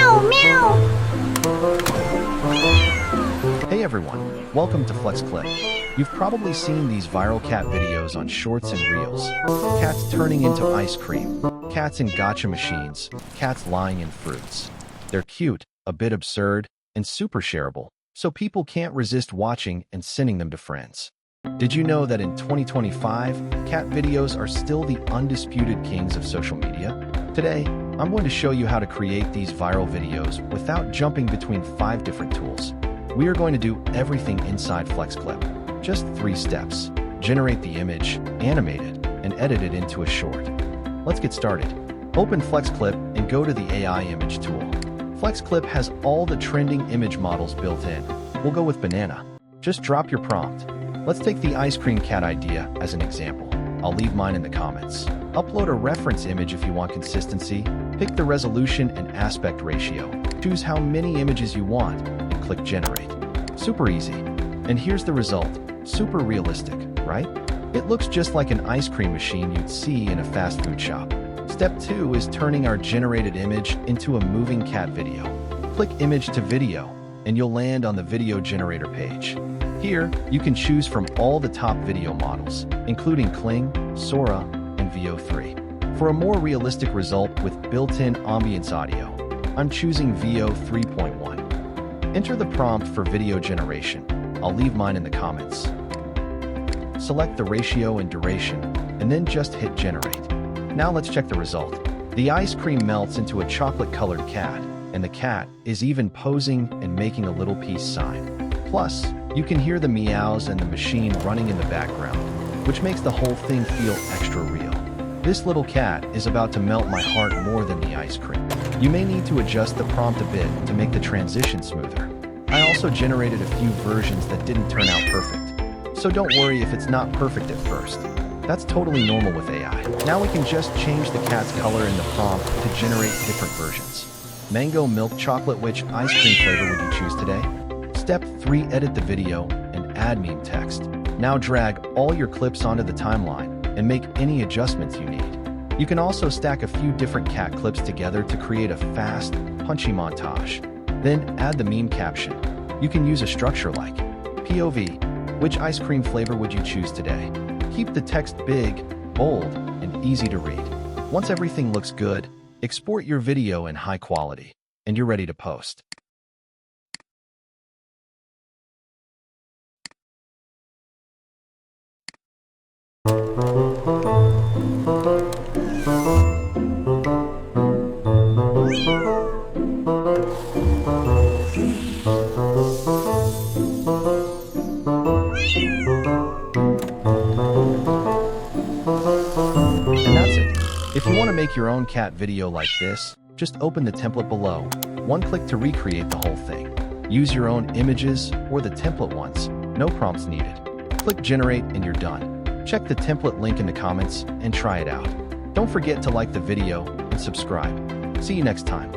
Meow, meow. Hey everyone, welcome to FlexClip. You've probably seen these viral cat videos on shorts and reels. Cats turning into ice cream, cats in gacha machines, cats lying in fruits. They're cute, a bit absurd, and super shareable, so people can't resist watching and sending them to friends. Did you know that in 2025, cat videos are still the undisputed kings of social media? Today, I'm going to show you how to create these viral videos without jumping between 5 different tools. We are going to do everything inside FlexClip. Just 3 steps. Generate the image, animate it, and edit it into a short. Let's get started. Open FlexClip and go to the AI image tool. FlexClip has all the trending image models built in. We'll go with banana. Just drop your prompt. Let's take the ice cream cat idea as an example. I'll leave mine in the comments. Upload a reference image if you want consistency. Pick the resolution and aspect ratio. Choose how many images you want and click generate. Super easy. And here's the result. Super realistic, right? It looks just like an ice cream machine you'd see in a fast food shop. Step 2 is turning our generated image into a moving cat video. Click image to video and you'll land on the video generator page. Here, you can choose from all the top video models, including Kling, Sora, and Veo 3. For a more realistic result with built-in ambience audio, I'm choosing Veo 3.1. Enter the prompt for video generation. I'll leave mine in the comments. Select the ratio and duration, and then just hit generate. Now let's check the result. The ice cream melts into a chocolate-colored cat, and the cat is even posing and making a little peace sign. Plus, you can hear the meows and the machine running in the background, which makes the whole thing feel extra real. This little cat is about to melt my heart more than the ice cream. You may need to adjust the prompt a bit to make the transition smoother. I also generated a few versions that didn't turn out perfect, so don't worry if it's not perfect at first. That's totally normal with AI. Now we can just change the cat's color in the prompt to generate different versions. Mango milk chocolate, which ice cream flavor would you choose today? Step 3, edit the video and add meme text. Now drag all your clips onto the timeline and make any adjustments you need. You can also stack a few different cat clips together to create a fast, punchy montage. Then add the meme caption. You can use a structure like POV. Which ice cream flavor would you choose today? Keep the text big, bold, and easy to read. Once everything looks good, export your video in high quality, and you're ready to post. And that's it. If you want to make your own cat video like this, just open the template below. One click to recreate the whole thing. Use your own images or the template ones. No prompts needed. Click generate and you're done. Check the template link in the comments and try it out. Don't forget to like the video and subscribe. See you next time.